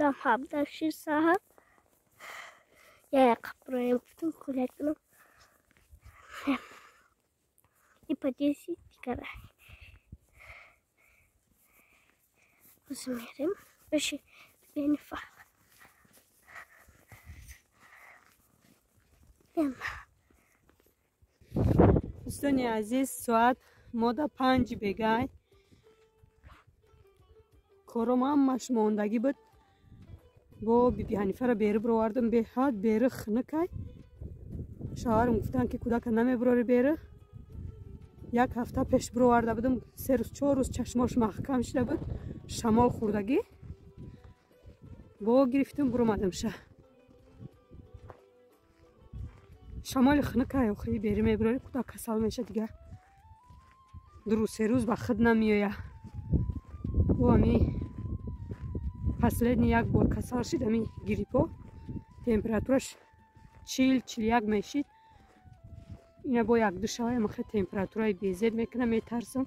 خودم هم در 6 ساعت یک برایم گفتم کلک کنم این پدیسی دیگره بس میریم بشه بین فهم دوستانی عزیز ساعت ما در 5 بگای کارم همش ماندگی بود با بیبی حنیفه را بیره برآوردم به حد بیره خنکای شوهرم گفتن که کودک نمیبراری بیره یک هفته پیش برآورده بودم 3 روز 4 روز چشماش محکم شده بود شمال خوردگی با گرفتم برآمدم شه شمال خنکای آخری بیره میبراری کودک کسل میشه دیگه 2 روز 3 روز به خود نمیآید و امی پسلدنی یک بار کسل شد امی گریپا تمپراتورش 40-41 میشید اینا با 1-2 شبه مخی تمپراتورای بیزید میکنه میترسم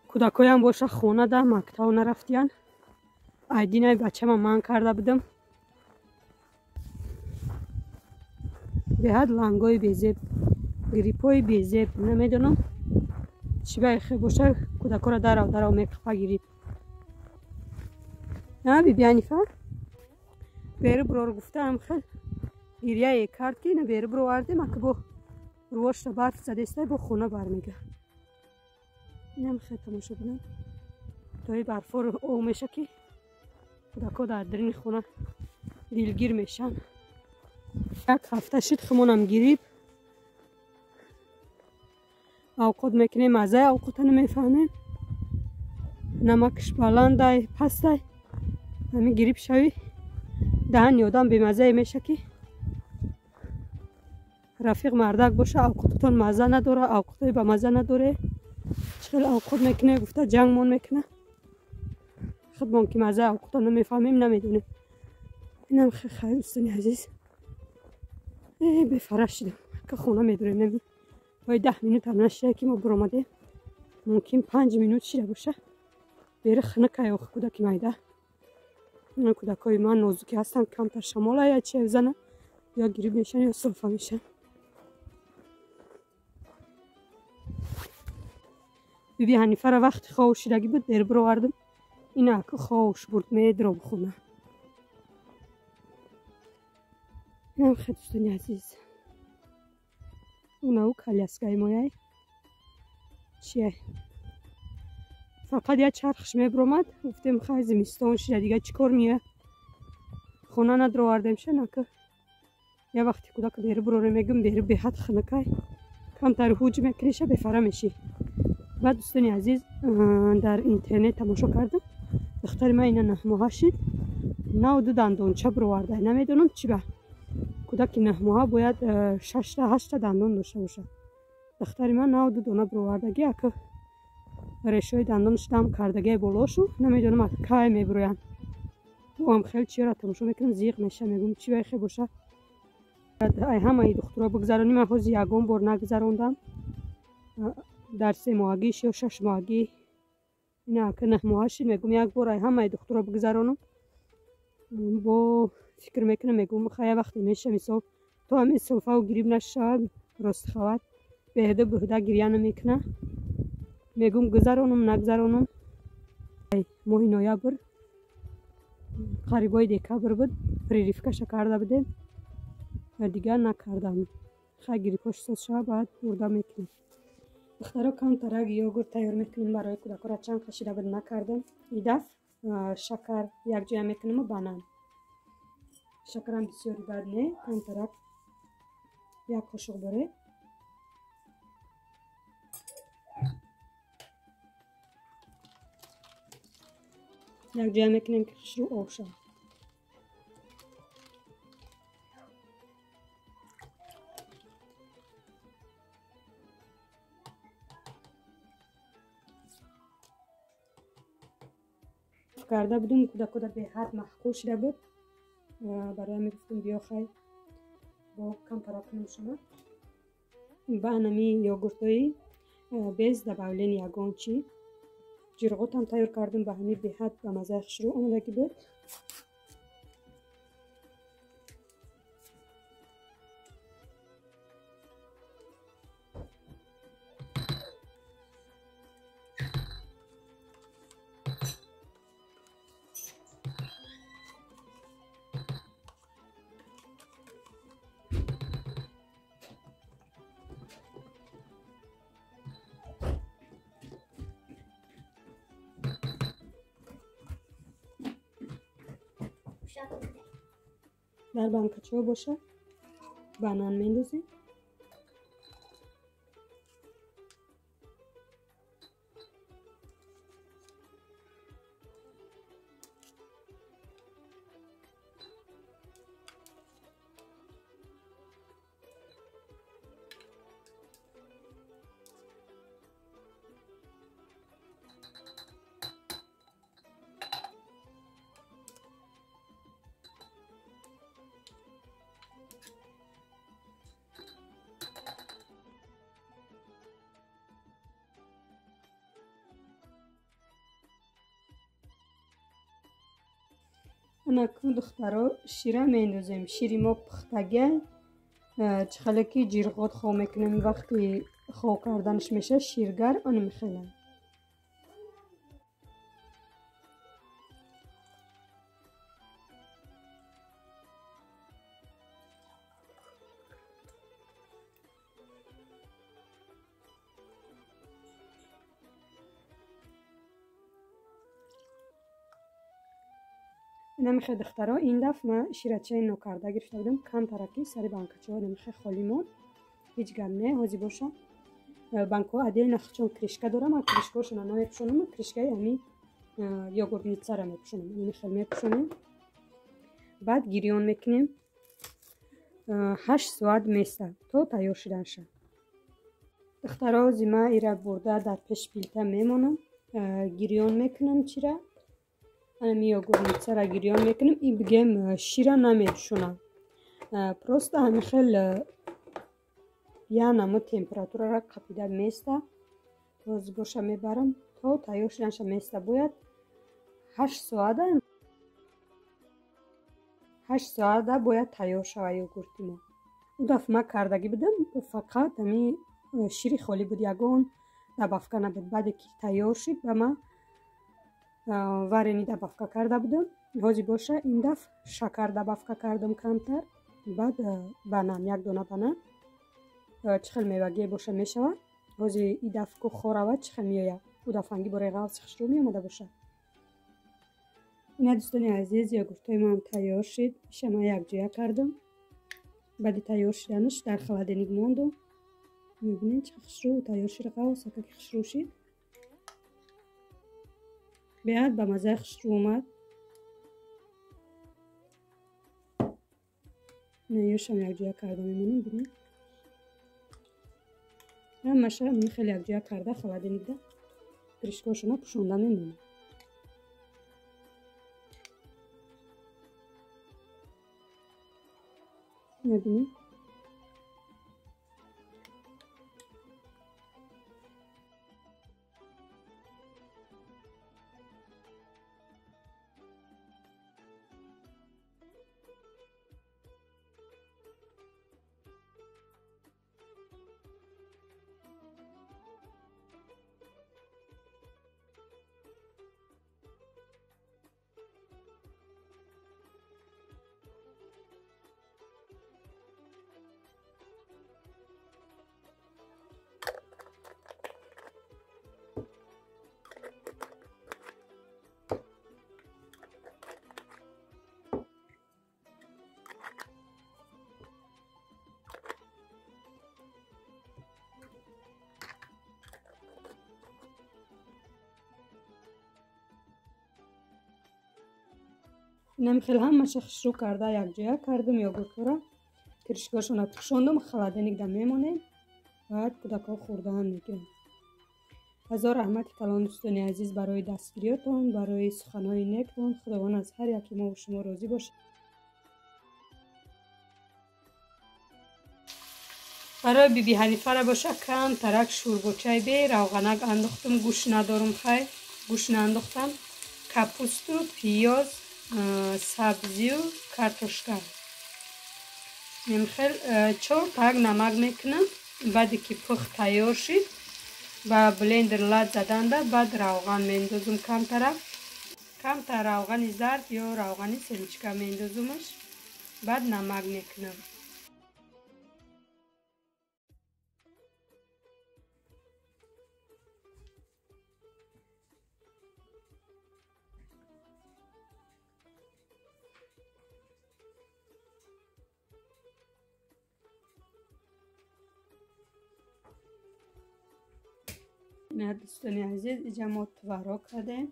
کودکای هم باشه خونه ده مکتب نرفتین ایدینای بچه من کرده بودم به حد لنگای بیزید گریپای بیزید نمیدونم چی باید باشه کودکا را در میکفه گریپ نه بیبی حنیفه بیره برار گفته هم خیلی گریه کرد که اینه بیره برآوردیم اگه با رواش را برف زده است با خونه برمیگه این هم خیلی تماشا بودن تایی برفا رو او میشه که کودکا در درین خونه دیلگیر میشن 1 هفته شد خمونم گریب اوقات میکنیم مزه اوقات نمیفهمیم نمکش بلنده پسته همین گریب شوی دهن یادم به مزه میشه که رفیق مردک باشه اوقاتتون مزه نداره اوقاتی به مزه نداره چخیل اوقات میکنه گفته جنگ مون میکنه خودمون که مزه اوقاتا نمیفهمیم نمیدونیم اینم خیلی دوستانی عزیز بفرش شدم که خونه میدوریم نمید باید 10 مینوت هم نشده که ما برامده ممکن 5 مینوت شده باشه بیره خنکه آخه کودک میده این کودکای من نازوکی هستن کمتر شمال یا چه بزنه یا گریب میشن یا صلفه میشن بیبی حنیفه را وقت خواب شدگی بود بیره برآوردم اینا که خوابش برد میدرم خونه اینم خیلی دوستانی عزیز اونو کلیسکای مایه چیه فقط یه چرخش میبرامد گفتیم خیلی زمستان شده دیگه چیکار میه خونه ندر آوردیم شه نکه یه وقتی کودک بیره براره میگم بیره به حد خنکای کمتر هوج میکنیشه بفره میشی بعد دوستانی عزیز در اینترنت تماشا کردم دختر من اینا 9 ماه شد 9 دندانچه برآورده نمیدونم چی به کودک 9 ماه باید 6 تا 8 تا دندان داشته باشه دختر من 9 دانه برآوردگی اگه ریشای دندانش دم کردگی بالاشو نمیدونم اگه کی میبروین او هم خیلی چی را تماشا میکنم زیغ میشه میگم چی باید باشه ای همه ای دخترها بگذرانیم من خود یگان بار نگذراندم در 3 ماهگیش یا 6 ماهگی اینا که 9 ماه شد میگم یک بار ای همه ای دخترها بگذرانم با فکر میکنم میگم خیلی وقتی میشه مثال تو همین سلفه و گریب نشد راست خواد بهده گریه نمیکنه میگم گذرانم نگذرانم ماه نوامبر قریبای دکبر بود پریریفکش کرده بودیم و دیگه نکردم خیلی گریپاش ساز شد باید برده میکنیم دخترها کم ترک یوگورت تیار میکنیم برای کودک را چند کشیده بود نکردم این دفع شکر یک جای میکنیم و بانان شکر هم بسیاری بد نه کم ترک 1 قاشق بره یک جای میکنیم که رو آب شد کرده بودم کودک به حد محکوم شده بود برای همین گفتم بیا خیلی با کم ترک کنیم شما با نمی یوگورتایی بیز دباولین یگان چی جرغوت هم تیار کردم به همین به حد به مزه شروع آمدگی بود در بانکچه باشه بانان میندازیم. انا کو دخترا شیره میندازیم. شیری ما پختگه چخله که جیرقات خو میکنیم وقتی خو کردنش میشه شیرگر اون میخیلم. نمیخه دخترا این دفعه من شیرچه نوکرده گرفته بودم کم ترکی سری بانکچه ها نمیخه خالی مون هیچ گم نه هازی باشه بانکو عدیل نخ چون کرشکه دارم من کرشکاشون نمیپشونم کرشکه یعنی یوگورت نیتسه را میپشونم نمیخه میپشونم بعد گیریون میکنیم 8 ساعت میسته تا تیار شدن شه. دخترا زیما ایره برده در پیش پیلته میمونم گیریون میکنم چیره انا یوگورت نیتسه را گیریون میکنم این بگیم شیره نمیپشونم پروست همین خیلی یا نمو تمپراتور را قپیده میسته باز باشه میبرم تا تیار شدنش میسته باید 8 ساعته باید تیار شوه یوگورتی ما. اون دفعه ما کردگی بودم فقط همی شیری خالی بود یگان دبافکه نبود بعد که تیار شد و ما ورینی دبافکه کرده بودم هازی باشه این دفعه شکر دبافکه کردم کمتر بعد بانان یک دانه بانان چخل میوگی باشه میشود هازی این دفعه که خوره چخل میآید او دفعه انگی برای غاو سخش رو میامده باشه. اینا دوستان عزیز یوگورتای ما هم تیار شد شما یک جویا کردم بعد تیار شدنش در خلادنیگ موندم میبینید چه خسرو تیار شد غاو سکه که خسرو شد بیاد به مزه خسرو اومد نیوش هم یک جویا کردم میمونیم بینید هم مشه خیلی یک جویا کرده خلادنیگ ده کرشکاشونا پشونده میمونیم میبینید اینم خیلی هم مشه خسرو کرده یک جویا کردم یوگورت را کرشکاشون پوشاندم خلادنیگ ده میمونه بعد کودکا خورده هم میگیرم. هزار رحمت کلان دوستان عزیز برای دستگیریاتون برای سخنهای نیکتون خداوند از هر یکی ما و شما راضی باشه. برای بیبی حنیفه را باشه کم ترک شوربوچه بی روغنک انداختم گوش ندارم خیلی گوش ننداختم کپوست و پیاز سبزی و کارتوشکا خیلی 4 تگ نمک میکنم بعدی که پخت تیار شد با بلندر لات زدن ده بعد روغن میندازم کمتر روغن زرد یا روغن سنچکه میندازمش بعد نمک میکنم نه دوستانی عزیز اینجا ما توارو کردیم.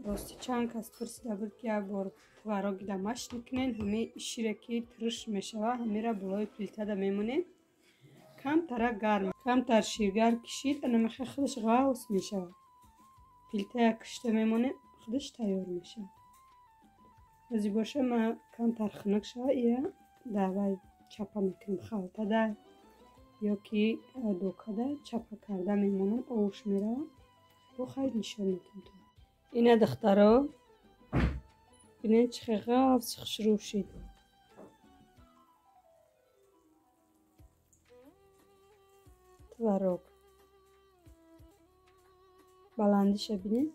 راستی چند کس پرسیده بود که بار توارو گیدمش نکنین همه شیره که ترش میشه و همه را بلای پلیته دا میمونیم. کم تر گرم کم تر شیرگر کشید نمیخه خودش غوص میشه. پلیته کشته میمونه خودش تیار میشه. ازی باشه ما کم تر خنک شد ایره دوای چپا میکنیم خالتا ده یا که دوکه ده چپا کرده میمونم اوش میره و خیلی نشان میتونم. اینه دخترها بینید چه غوص شروع شد. توارو بلندیش بینید.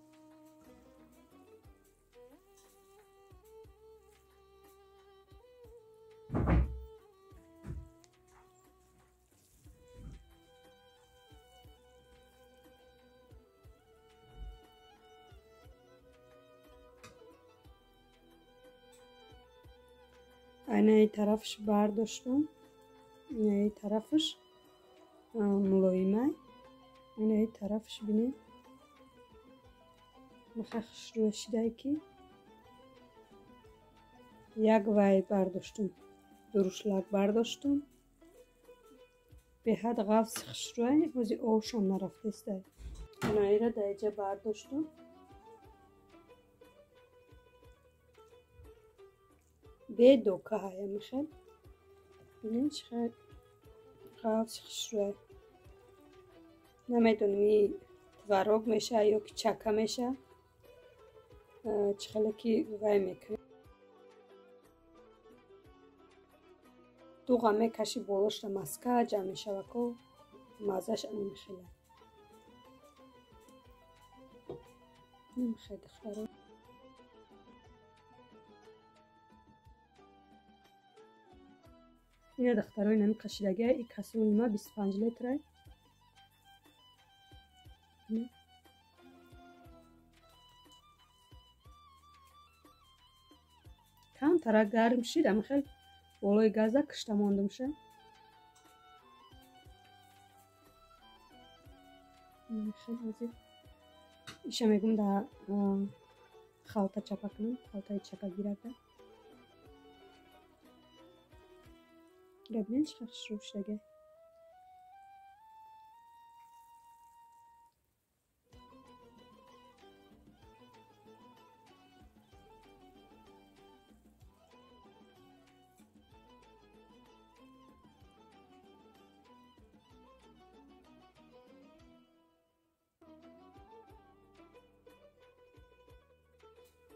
اینه طرفش برداشتم. اینه طرفش ملایمه. اینه طرفش بینید. مخخش رو شده که یک وای برداشتم. دروشلاک برداشتم. به حد غوص خشروی وزی اوشم نرفته است. اینه را دیگه برداشتم. به دوکه های میخواد. بینید چقدر غوص خشروی. نمیدونم توارو میشه یا که چکه میشه. چخیلی که وای میکنه. دوغه میکشی بولش را مسکه جمع میشه و که مازش نمیخیله. نمیخواد دخترها. اینه دخترها اینه کشیدگه ای کسرون ما 25 لیتره. کم تر گرم شد اما خیلی بالای گازه کشته مانده میشه. خیلی عزیز ایشه میگم در خالتا چپا کنم. خالتا چپا گیرده ببینید چقدر شروع شده.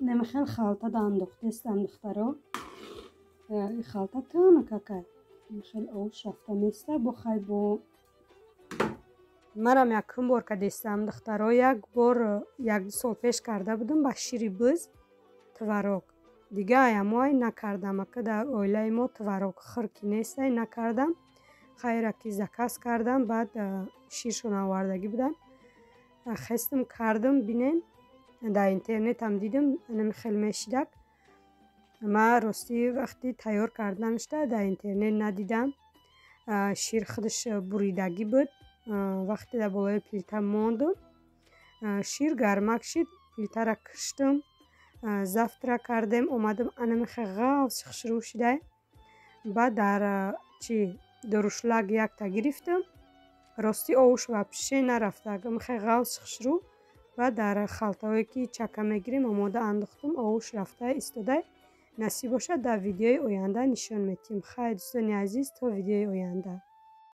نمیخواد خالتا دا انداخته است دخترها. این خالتا تانه که نمیخواد اوش رفته میسته بخوای با مرم یکم بار که دیستم دخترها یک بار یک سال پیش کرده بودم با شیری بز توارو دیگه ایمای نکردم که در اویله ما توارو خرکی نیست نکردم. خیره که زکاس کردم بعد شیرشون آوردگی بودن خستم کردم بینین در اینترنت هم دیدم خیلی میشیدک. ما راستی وقتی تیار کردنش در اینترنت ندیدم. شیر خودش بریدگی بود. وقتی در بالای پلیته ماندم شیر گرمک شد. پلیته را کشتم زفت را کردم اومدم خیلی غوص شروع شده. بعد در دروشلاک یک تا گرفتم. راستی اوش و پیشه نرفته خیلی غوص شروع و در خالتایی که چکه میگیریم آماده انداختم اوش رفته ایستاده. نصیب باشد در ویدیوی آینده نشان میدیم. خیلی دوستان عزیز تا ویدیوی آینده.